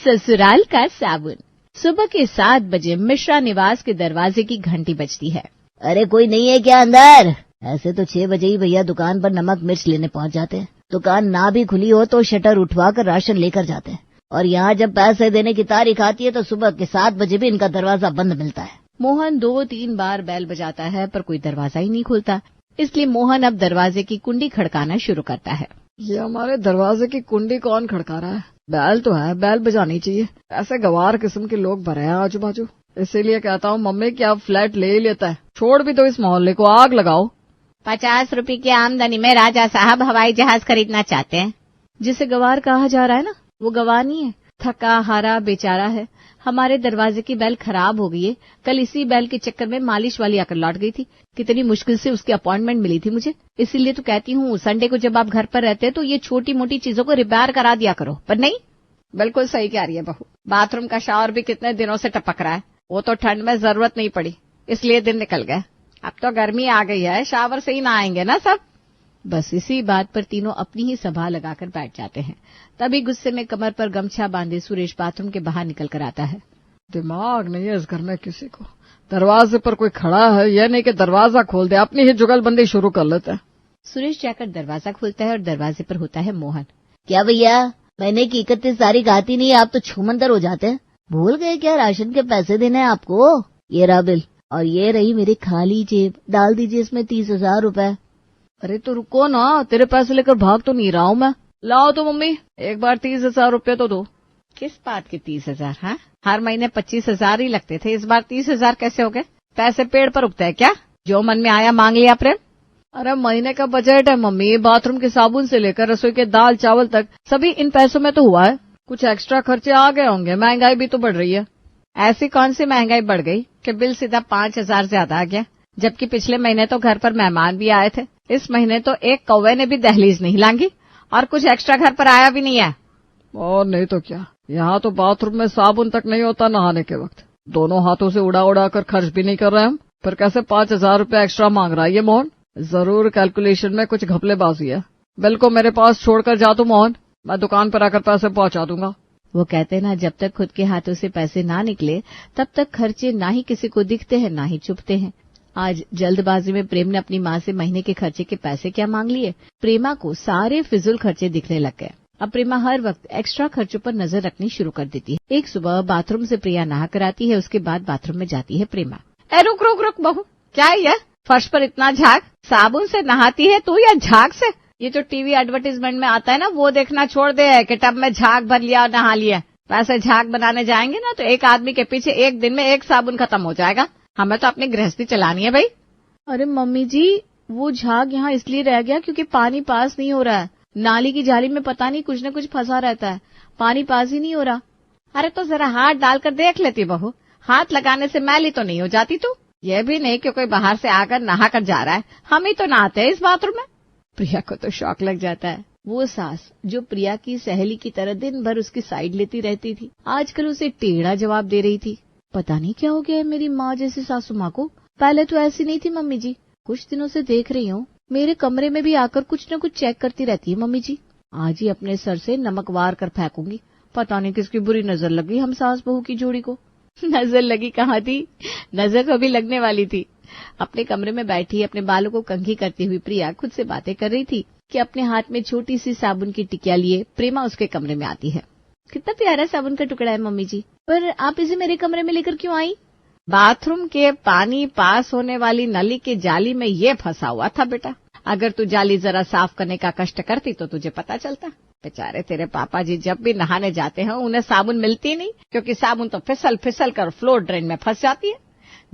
ससुराल का साबुन। सुबह के 7 बजे मिश्रा निवास के दरवाजे की घंटी बजती है। अरे कोई नहीं है क्या अंदर? ऐसे तो 6 बजे ही भैया दुकान पर नमक मिर्च लेने पहुंच जाते हैं। दुकान ना भी खुली हो तो शटर उठवा कर राशन लेकर जाते हैं, और यहाँ जब पैसे देने की तारीख आती है तो सुबह के 7 बजे भी इनका दरवाजा बंद मिलता है। मोहन 2-3 बार बैल बजाता है पर कोई दरवाजा ही नहीं खुलता, इसलिए मोहन अब दरवाजे की कुंडी खड़काना शुरू करता है। ये हमारे दरवाजे की कुंडी कौन खड़का रहा है? बैल तो है, बैल बजानी चाहिए। ऐसे गवार किस्म के लोग भरे हैं आजू बाजू, इसीलिए कहता हूँ मम्मी कि अब फ्लैट ले ही लेता है। छोड़ भी दो इस मोहल्ले को, आग लगाओ। 50 रुपए की आमदनी में राजा साहब हवाई जहाज खरीदना चाहते हैं। जिसे गवार कहा जा रहा है ना, वो गवार नहीं है, थका हारा बेचारा है। हमारे दरवाजे की बैल खराब हो गई है। कल इसी बैल के चक्कर में मालिश वाली आकर लौट गई थी। कितनी मुश्किल से उसकी अपॉइंटमेंट मिली थी मुझे। इसीलिए तो कहती हूँ संडे को जब आप घर पर रहते हैं तो ये छोटी मोटी चीजों को रिपेयर करा दिया करो, पर नहीं। बिल्कुल सही कह रही है बहू। बाथरूम का शावर भी कितने दिनों से टपक रहा है। वो तो ठंड में जरूरत नहीं पड़ी, इसलिए दिन निकल गए। अब तो गर्मी आ गई है, शावर से ही नहाएंगे ना सब। बस इसी बात पर तीनों अपनी ही सभा लगाकर बैठ जाते हैं। तभी गुस्से में कमर पर गमछा बांधे सुरेश बाथरूम के बाहर निकल कर आता है। दिमाग नहीं है इस घर में किसी को। दरवाजे पर कोई खड़ा है, यह नहीं कि दरवाजा खोल दे, अपनी ही जुगलबंदी शुरू कर लेते हैं। सुरेश जाकर दरवाजा खोलता है और दरवाजे पर होता है मोहन। क्या भैया, महीने की 31 तारीख आती नहीं, आप तो छूमंतर हो जाते हैं। भूल गए क्या राशन के पैसे देने हैं आपको? ये रहा बिल, और ये रही मेरी खाली जेब, डाल दीजिए इसमें 30,000 रुपए। अरे तो रुको ना, तेरे पैसे लेकर भाग तो नहीं रहा हूँ मैं। लाओ तो मम्मी, एक बार 30,000 रुपये तो दो। किस बात के 30,000? हाँ, हर महीने 25,000 ही लगते थे, इस बार 30,000 कैसे हो गए? पैसे पेड़ पर उगते हैं क्या? जो मन में आया मांग लिया प्रेम। अरे महीने का बजट है मम्मी, बाथरूम के साबुन से लेकर रसोई के दाल चावल तक सभी इन पैसों में तो हुआ है। कुछ एक्स्ट्रा खर्चे आ गए होंगे, महंगाई भी तो बढ़ रही है। ऐसी कौन सी महंगाई बढ़ गई कि बिल सीधा 5,000 ज्यादा आ गया? जबकि पिछले महीने तो घर पर मेहमान भी आए थे। इस महीने तो एक कौवे ने भी दहलीज नहीं लांगी और कुछ एक्स्ट्रा घर पर आया भी नहीं है। और नहीं तो क्या, यहाँ तो बाथरूम में साबुन तक नहीं होता नहाने के वक्त। दोनों हाथों से उड़ा उड़ा कर खर्च भी नहीं कर रहे हम, फिर कैसे 5,000 रुपये एक्स्ट्रा मांग रहा है ये मोहन? जरूर कैलकुलेशन में कुछ घपलेबाजी है। बिल को मेरे पास छोड़कर जा तू मोहन, मैं दुकान पर आकर पैसे पहुंचा दूंगा। वो कहते ना, जब तक खुद के हाथों से पैसे ना निकले तब तक खर्चे ना ही किसी को दिखते हैं ना ही चुभते हैं। आज जल्दबाजी में प्रेम ने अपनी माँ से महीने के खर्चे के पैसे क्या मांग लिए। प्रेमा को सारे फिजूल खर्चे दिखने लग गए। अब प्रेमा हर वक्त एक्स्ट्रा खर्चों पर नजर रखनी शुरू कर देती है। एक सुबह बाथरूम से प्रिया नहा कर आती है, उसके बाद बाथरूम में जाती है प्रेमा। रुक रुक रुक बहू, क्या है फर्श पर इतना झाग? साबुन से नहाती है तू या झाग से? ये जो टीवी एडवर्टीजमेंट में आता है ना, वो देखना छोड़ दे कि टब में झाग भर लिया और नहा लिया। वैसे झाग बनाने जाएंगे ना तो एक आदमी के पीछे एक दिन में एक साबुन खत्म हो जाएगा। हमें तो अपनी गृहस्थी चलानी है भाई। अरे मम्मी जी, वो झाग यहाँ इसलिए रह गया क्योंकि पानी पास नहीं हो रहा है। नाली की जाली में पता नहीं कुछ न कुछ फंसा रहता है, पानी पास ही नहीं हो रहा। अरे तो जरा हाथ डालकर देख लेती बहू, हाथ लगाने से मैली तो नहीं हो जाती तू? ये भी नहीं कि कोई बाहर से आकर नहा कर जा रहा है, हम ही तो नहाते हैं इस बाथरूम में। प्रिया को तो शौक लग जाता है। वो सास जो प्रिया की सहेली की तरह दिन भर उसकी साइड लेती रहती थी, आजकल उसे टेढ़ा जवाब दे रही थी। पता नहीं क्या हो गया है मेरी माँ जैसी सासू माँ को। पहले तो ऐसी नहीं थी मम्मी जी, कुछ दिनों से देख रही हूँ मेरे कमरे में भी आकर कुछ न कुछ चेक करती रहती है मम्मी जी। आज ही अपने सर से नमक वार कर फेंकूंगी। पता नहीं किसकी बुरी नजर लगी हम सास बहू की जोड़ी को। नजर लगी कहाँ थी, नजर तो अभी लगने वाली थी। अपने कमरे में बैठी अपने बालों को कंघी करती हुई प्रिया खुद से बातें कर रही थी कि अपने हाथ में छोटी सी साबुन की टिकिया लिए प्रेमा उसके कमरे में आती है। कितना प्यारा साबुन का टुकड़ा है मम्मी जी, पर आप इसे मेरे कमरे में लेकर क्यों आई? बाथरूम के पानी पास होने वाली नली की जाली में ये फंसा हुआ था बेटा। अगर तू जाली जरा साफ करने का कष्ट करती तो तुझे पता चलता। बेचारे तेरे पापा जी जब भी नहाने जाते हैं उन्हें साबुन मिलती नहीं, क्योंकि साबुन तो फिसल फिसल कर फ्लोर ड्रेन में फंस जाती है,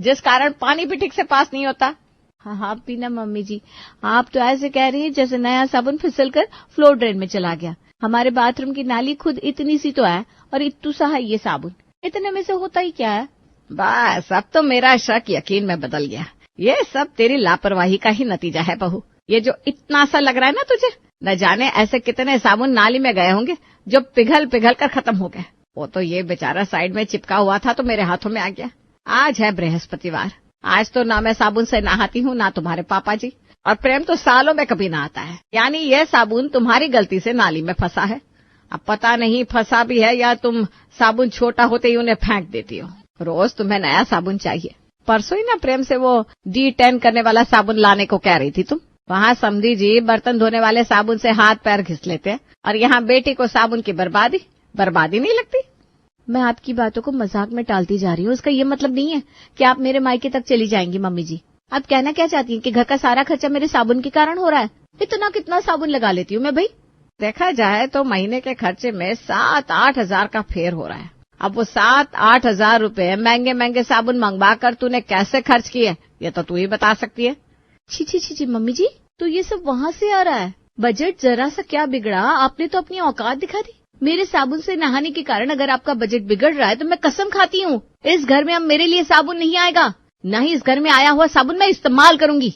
जिस कारण पानी भी ठीक से पास नहीं होता। हाँ पीना मम्मी जी, आप तो ऐसे कह रही हैं जैसे नया साबुन फिसल कर फ्लोर ड्रेन में चला गया। हमारे बाथरूम की नाली खुद इतनी सी तो है और इतू सा है ये साबुन, इतने में से होता ही क्या है? बस अब तो मेरा शक यकीन में बदल गया। ये सब तेरी लापरवाही का ही नतीजा है बहू। ये जो इतना सा लग रहा है ना तुझे, न जाने ऐसे कितने साबुन नाली में गए होंगे जो पिघल पिघल कर खत्म हो गए। वो तो ये बेचारा साइड में चिपका हुआ था तो मेरे हाथों में आ गया। आज है बृहस्पतिवार, आज तो ना मैं साबुन से नहाती हूँ ना तुम्हारे पापा जी, और प्रेम तो सालों में कभी नहाता है। यानी यह साबुन तुम्हारी गलती से नाली में फंसा है। अब पता नहीं फंसा भी है या तुम साबुन छोटा होते ही उन्हें फेंक देती हो। रोज तुम्हें नया साबुन चाहिए। परसों ही ना प्रेम से वो D10 करने वाला साबुन लाने को कह रही थी तुम। वहाँ समधी जी बर्तन धोने वाले साबुन से हाथ पैर घिस लेते हैं और यहाँ बेटी को साबुन की बर्बादी नहीं लगती। मैं आपकी बातों को मजाक में टालती जा रही हूँ। उसका ये मतलब नहीं है कि आप मेरे मायके तक चली जाएंगी। मम्मी जी, आप कहना क्या चाहती हैं कि घर का सारा खर्चा मेरे साबुन के कारण हो रहा है? इतना कितना साबुन लगा लेती हूँ मैं भाई। देखा जाए तो महीने के खर्चे में 7-8 हजार का फेर हो रहा है। अब वो 7-8 हजार रुपए महंगे महंगे साबुन मंगवा कर तूने कैसे खर्च किए, ये तो तू ही बता सकती है। छी मम्मी जी, तो ये सब वहाँ से आ रहा है? बजट जरा सा क्या बिगड़ा, आपने तो अपनी औकात दिखा दी। मेरे साबुन से नहाने के कारण अगर आपका बजट बिगड़ रहा है तो मैं कसम खाती हूँ इस घर में अब मेरे लिए साबुन नहीं आएगा, न ही इस घर में आया हुआ साबुन मैं इस्तेमाल करूंगी।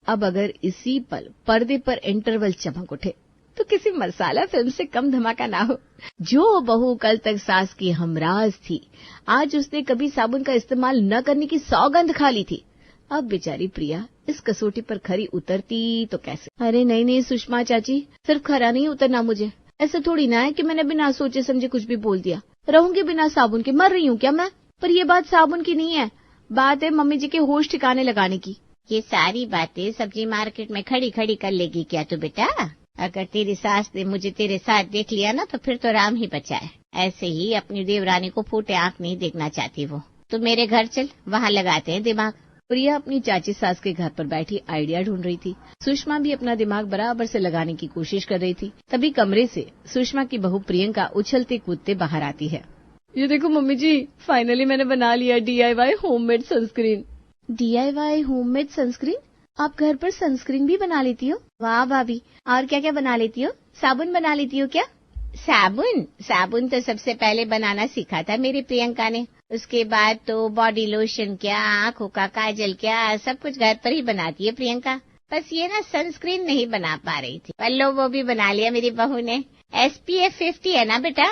अब अगर इसी पल पर्दे पर इंटरवल चमक उठे तो किसी मसाला फिल्म से कम धमाका ना हो। जो बहू कल तक सास की हमराज थी, आज उसने कभी साबुन का इस्तेमाल न करने की सौगंध खा ली थी। अब बेचारी प्रिया इस कसौटी पर खरी उतरती तो कैसे? अरे नहीं सुषमा चाची, सिर्फ खरा नहीं उतरना मुझे। ऐसा थोड़ी ना है कि मैंने बिना सोचे समझे कुछ भी बोल दिया। रहूंगी बिना साबुन के, मर रही हूँ क्या मैं? पर ये बात साबुन की नहीं है, बात है मम्मी जी के होश ठिकाने लगाने की। ये सारी बातें सब्जी मार्केट में खड़ी खड़ी कर लेगी क्या तू बेटा? अगर तेरी सास ने मुझे तेरे साथ देख लिया ना तो फिर तो राम ही बचाए। ऐसे ही अपनी देवरानी को फूटे आंख नहीं देखना चाहती वो। तो मेरे घर चल, वहाँ लगाते हैं दिमाग। प्रिया अपनी चाची सास के घर पर बैठी आइडिया ढूंढ रही थी। सुषमा भी अपना दिमाग बराबर से लगाने की कोशिश कर रही थी। तभी कमरे से सुषमा की बहू प्रियंका उछलते कूदते बाहर आती है। ये देखो मम्मी जी, फाइनली मैंने बना लिया DIY homemade sunscreen. DIY homemade sunscreen? आप घर पर सनस्क्रीन भी बना लेती हो? वाह भाभी, और क्या क्या बना लेती हो? साबुन बना लेती हो क्या? साबुन तो सबसे पहले बनाना सीखा था मेरी प्रियंका ने। उसके बाद तो बॉडी लोशन क्या, आंखों का काजल क्या, सब कुछ घर पर ही बनाती है प्रियंका। बस ये ना सनस्क्रीन नहीं बना पा रही थी। पर लो वो भी बना लिया मेरी बहू ने। SPF 50 है ना बेटा?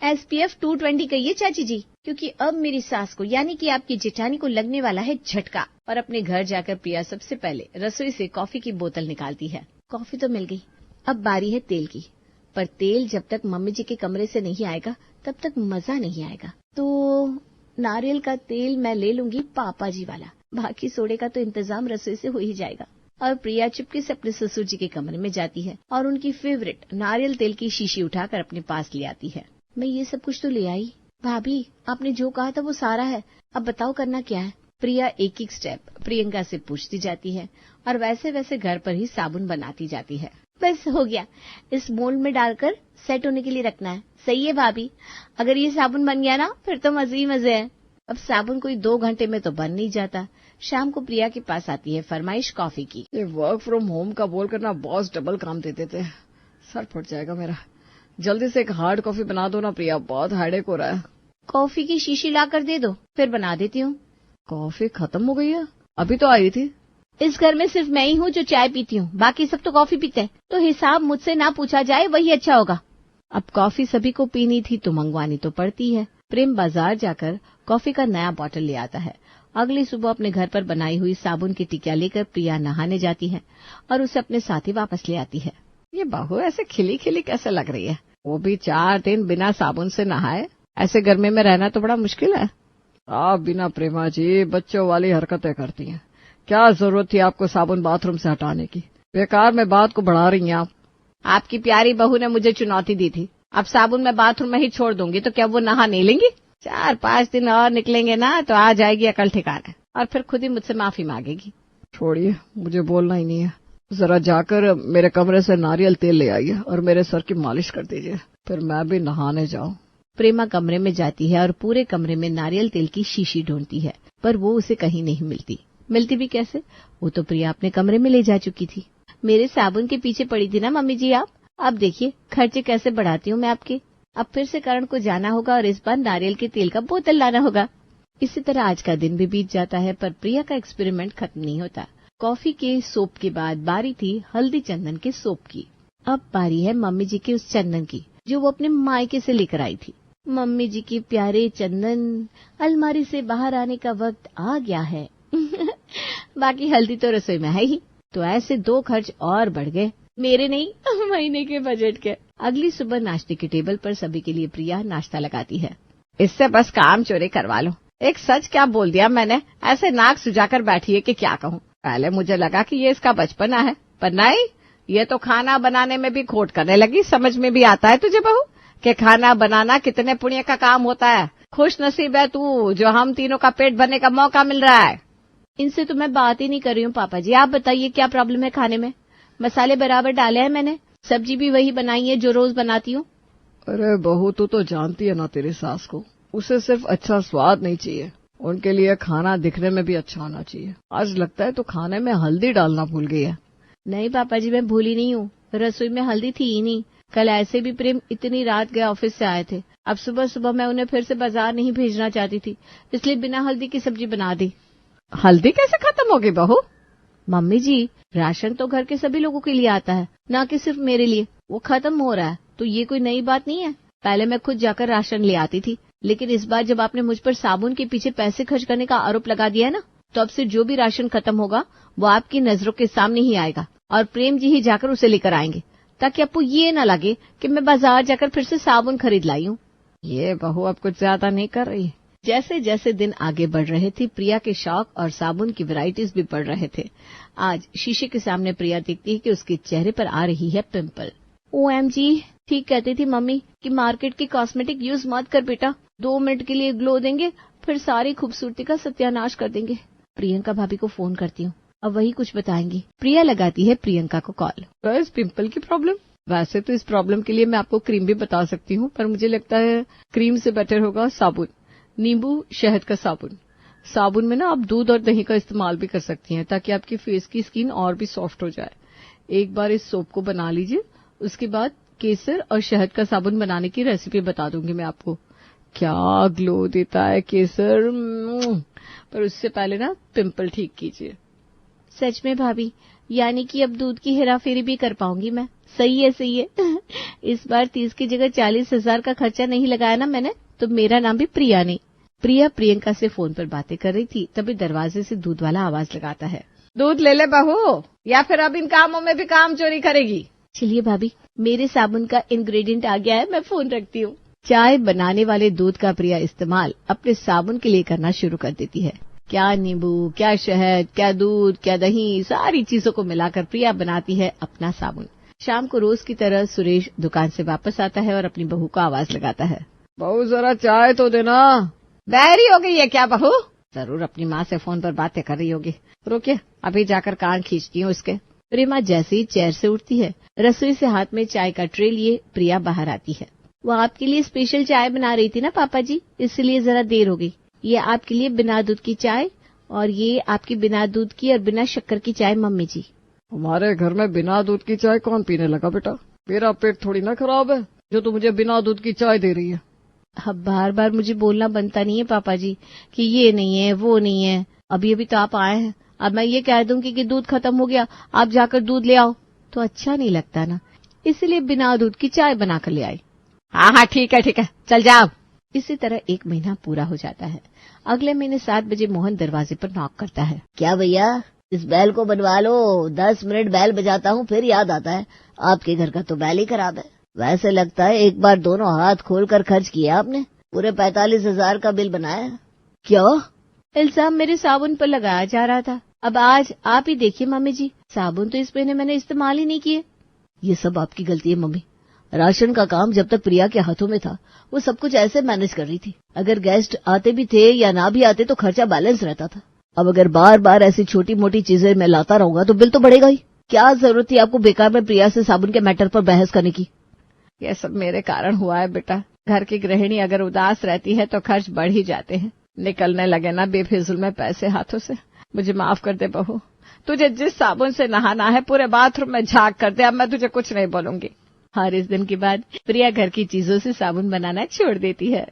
SPF 220 कहिए चाची जी, क्योंकि अब मेरी सास को यानी कि आपकी जेठानी को लगने वाला है झटका। और अपने घर जाकर प्रिया सबसे पहले रसोई से कॉफी की बोतल निकालती है। कॉफी तो मिल गई, अब बारी है तेल की। पर तेल जब तक मम्मी जी के कमरे से नहीं आएगा तब तक मजा नहीं आएगा। तो नारियल का तेल मैं ले लूंगी पापा जी वाला, बाकी सोडे का तो इंतजाम रसोई से हो ही जाएगा। और प्रिया चुपके से अपने ससुर जी के कमरे में जाती है और उनकी फेवरेट नारियल तेल की शीशी उठाकर अपने पास ले आती है। मैं ये सब कुछ तो ले आई। भाभी, आपने जो कहा था वो सारा है, अब बताओ करना क्या है? प्रिया एक एक स्टेप प्रियंका से पूछती जाती है और वैसे वैसे घर पर ही साबुन बनाती जाती है। बस हो गया, इस मोल्ड में डालकर सेट होने के लिए रखना है। सही है भाभी, अगर ये साबुन बन गया ना फिर तो मजे ही मजे है। अब साबुन कोई 2 घंटे में तो बन नहीं जाता। शाम को प्रिया के पास आती है फरमाइश कॉफी की। ये वर्क फ्रॉम होम का बोल करना बॉस डबल काम दे देते हैं, सर फट जाएगा मेरा। जल्दी से एक हार्ड कॉफी बना दो ना प्रिया, बहुत हेडेक हो रहा है। कॉफी की शीशी ला कर दे दो, फिर बना देती हूँ। कॉफी खत्म हो गई है? अभी तो आई थी। इस घर में सिर्फ मैं ही हूँ जो चाय पीती हूँ, बाकी सब तो कॉफी पीते हैं। तो हिसाब मुझसे ना पूछा जाए वही अच्छा होगा। अब कॉफी सभी को पीनी थी तो मंगवानी तो पड़ती है। प्रेम बाजार जाकर कॉफी का नया बॉटल ले आता है। अगली सुबह अपने घर पर बनाई हुई साबुन की टिकिया लेकर प्रिया नहाने जाती है और उसे अपने साथ ही वापस ले आती है। ये बहू ऐसे खिली खिली कैसे लग रही है? वो भी 4 दिन बिना साबुन से नहाए। ऐसे गर्मी में रहना तो बड़ा मुश्किल है। आप बिना प्रेमा जी बच्चों वाली हरकतें करती हैं। क्या जरूरत थी आपको साबुन बाथरूम से हटाने की? बेकार में बात को बढ़ा रही हैं आप। आपकी प्यारी बहू ने मुझे चुनौती दी थी, अब साबुन मैं बाथरूम में ही छोड़ दूंगी तो क्या वो नहा नहीं लेंगी? 4-5 दिन और निकलेंगे ना तो आ जाएगी अकल ठिकाने और फिर खुद ही मुझसे माफी मांगेगी। छोड़िए, मुझे बोलना ही नहीं है। जरा जाकर मेरे कमरे से नारियल तेल ले आइए और मेरे सर की मालिश कर दीजिए, फिर मैं भी नहाने जाऊं। प्रेमा कमरे में जाती है और पूरे कमरे में नारियल तेल की शीशी ढूंढती है, पर वो उसे कहीं नहीं मिलती। मिलती भी कैसे? वो तो प्रिया अपने कमरे में ले जा चुकी थी। मेरे साबुन के पीछे पड़ी थी ना मम्मी जी आप। अब देखिए खर्चे कैसे बढ़ाती हूँ मैं आपके। अब फिर से करण को जाना होगा और इस बार नारियल के तेल का बोतल लाना होगा। इसी तरह आज का दिन भी बीत जाता है, पर प्रिया का एक्सपेरिमेंट खत्म नहीं होता। कॉफी के सोप के बाद बारी थी हल्दी चंदन के सोप की। अब बारी है मम्मी जी के उस चंदन की जो वो अपने मायके से लेकर आई थी। मम्मी जी की प्यारे चंदन, अलमारी से बाहर आने का वक्त आ गया है। बाकी हल्दी तो रसोई में है ही। तो ऐसे 2 खर्च और बढ़ गए, मेरे नहीं महीने के बजट के। अगली सुबह नाश्ते के टेबल पर सभी के लिए प्रिया नाश्ता लगाती है। इससे बस काम चोरी करवा लो। एक सच क्या बोल दिया मैंने, ऐसे नाक सुझाकर बैठी है कि क्या कहूँ। पहले मुझे लगा कि ये इसका बचपना है, पर नहीं, ये तो खाना बनाने में भी खोट करने लगी। समझ में भी आता है तुझे बहू कि खाना बनाना कितने पुण्य का काम होता है। खुश नसीब है तू जो हम तीनों का पेट भरने का मौका मिल रहा है। इनसे तो मैं बात ही नहीं कर रही हूँ पापा जी, आप बताइए क्या प्रॉब्लम है खाने में? मसाले बराबर डाले हैं मैंने, सब्जी भी वही बनाई है जो रोज बनाती हूँ। अरे बहू, तू तो जानती है ना तेरी सास को, उसे सिर्फ अच्छा स्वाद नहीं चाहिए, उनके लिए खाना दिखने में भी अच्छा होना चाहिए। आज लगता है तो खाने में हल्दी डालना भूल गई है। नहीं पापा जी, मैं भूली नहीं हूँ, रसोई में हल्दी थी ही नहीं। कल ऐसे भी प्रेम इतनी रात गए ऑफिस से आए थे। अब सुबह सुबह मैं उन्हें फिर से बाजार नहीं भेजना चाहती थी, इसलिए बिना हल्दी की सब्जी बना दी। हल्दी कैसे खत्म होगी बहू? मम्मी जी, राशन तो घर के सभी लोगों के लिए आता है, न कि सिर्फ मेरे लिए। वो खत्म हो रहा है तो ये कोई नई बात नहीं है। पहले मैं खुद जाकर राशन ले आती थी, लेकिन इस बार जब आपने मुझ पर साबुन के पीछे पैसे खर्च करने का आरोप लगा दिया है ना, तो अब से जो भी राशन खत्म होगा वो आपकी नजरों के सामने ही आएगा और प्रेम जी ही जाकर उसे लेकर आएंगे, ताकि आपको ये न लगे कि मैं बाजार जाकर फिर से साबुन खरीद लाई हूँ। ये बहू अब कुछ ज्यादा नहीं कर रही। जैसे जैसे दिन आगे बढ़ रहे थे, प्रिया के शौक और साबुन की वैरायटीज भी बढ़ रहे थे। आज शीशे के सामने प्रिया देखती है कि उसके चेहरे पर आ रही है पिंपल। OMG, ठीक कहती थी मम्मी कि मार्केट की कॉस्मेटिक यूज मत कर बेटा, 2 मिनट के लिए ग्लो देंगे फिर सारी खूबसूरती का सत्यानाश कर देंगे। प्रियंका भाभी को फोन करती हूँ, अब वही कुछ बताएंगी। प्रिया लगाती है प्रियंका को कॉल। इस पिंपल की प्रॉब्लम, वैसे तो इस प्रॉब्लम के लिए मैं आपको क्रीम भी बता सकती हूँ, पर मुझे लगता है क्रीम से बेटर होगा साबुन, नींबू शहद का साबुन। साबुन में ना आप दूध और दही का इस्तेमाल भी कर सकती हैं, ताकि आपकी फेस की स्किन और भी सॉफ्ट हो जाए। एक बार इस सोप को बना लीजिए, उसके बाद केसर और शहद का साबुन बनाने की रेसिपी बता दूंगी मैं आपको। क्या ग्लो देता है केसर, पर उससे पहले ना पिंपल ठीक कीजिए। सच में भाभी, यानी कि अब दूध की हेराफेरी भी कर पाऊंगी मैं। सही है सही है। इस बार 30 की जगह 40,000 का खर्चा नहीं लगाया ना मैंने, तो मेरा नाम भी प्रिया नहीं। प्रिया प्रियंका से फोन पर बातें कर रही थी, तभी दरवाजे से दूध वाला आवाज लगाता है, दूध ले ले बहू, या फिर अब इन कामों में भी काम चोरी करेगी। चलिए भाभी, मेरे साबुन का इंग्रेडिएंट आ गया है, मैं फोन रखती हूँ। चाय बनाने वाले दूध का प्रिया इस्तेमाल अपने साबुन के लिए करना शुरू कर देती है। क्या नींबू, क्या शहद, क्या दूध, क्या दही, सारी चीजों को मिलाकर प्रिया बनाती है अपना साबुन। शाम को रोज की तरह सुरेश दुकान से वापस आता है और अपनी बहू को आवाज लगाता है, बहू जरा चाय तो देना। बहरी हो गई है क्या बहू? जरूर अपनी माँ से फोन पर बातें कर रही होगी। रुकिए, अभी जाकर कान खींचती हूँ उसके। प्रेमा जैसे ही चेयर से उठती है, रसोई से हाथ में चाय का ट्रे लिए प्रिया बाहर आती है। वो आपके लिए स्पेशल चाय बना रही थी ना पापा जी, इसलिए जरा देर हो गई। ये आपके लिए बिना दूध की चाय, और ये आपकी बिना दूध की और बिना शक्कर की चाय मम्मी जी। हमारे घर में बिना दूध की चाय कौन पीने लगा बेटा? मेरा पेट थोड़ी ना खराब है जो तू मुझे बिना दूध की चाय दे रही है। अब बार बार मुझे बोलना बनता नहीं है पापा जी कि ये नहीं है वो नहीं है। अभी अभी तो आप आए हैं, अब मैं ये कह दूंगी कि दूध खत्म हो गया, आप जाकर दूध ले आओ, तो अच्छा नहीं लगता ना, इसलिए बिना दूध की चाय बनाकर ले आई। हाँ ठीक है, चल जाओ। इसी तरह 1 महीना पूरा हो जाता है। अगले महीने 7 बजे मोहन दरवाजे पर नॉक करता है। क्या भैया, इस बैल को बनवा लो। 10 मिनट बैल बजाता हूँ, फिर याद आता है आपके घर का तो बैल ही खराब है। वैसे लगता है एक बार दोनों हाथ खोलकर खर्च किया आपने, पूरे 45,000 का बिल बनाया। क्या? इल्जाम मेरे साबुन पर लगाया जा रहा था। अब आज आप ही देखिए मम्मी जी, साबुन तो इस महीने मैंने इस्तेमाल ही नहीं किए। ये सब आपकी गलती है मम्मी। राशन का काम जब तक प्रिया के हाथों में था, वो सब कुछ ऐसे मैनेज कर रही थी। अगर गेस्ट आते भी थे या ना भी आते तो खर्चा बैलेंस रहता था। अब अगर बार बार ऐसी छोटी मोटी चीजें मैं लाता रहूंगा तो बिल तो बढ़ेगा ही। क्या जरूरत थी आपको बेकार में प्रिया से साबुन के मैटर पर बहस करने की? ये सब मेरे कारण हुआ है बेटा। घर की गृहिणी अगर उदास रहती है तो खर्च बढ़ ही जाते हैं। निकलने लगे ना बेफिजूल में पैसे हाथों से। मुझे माफ कर दे बहू, तुझे जिस साबुन से नहाना है पूरे बाथरूम में झाग कर दे। अब मैं तुझे कुछ नहीं बोलूंगी। और इस दिन के बाद प्रिया घर की चीजों से साबुन बनाना छोड़ देती है।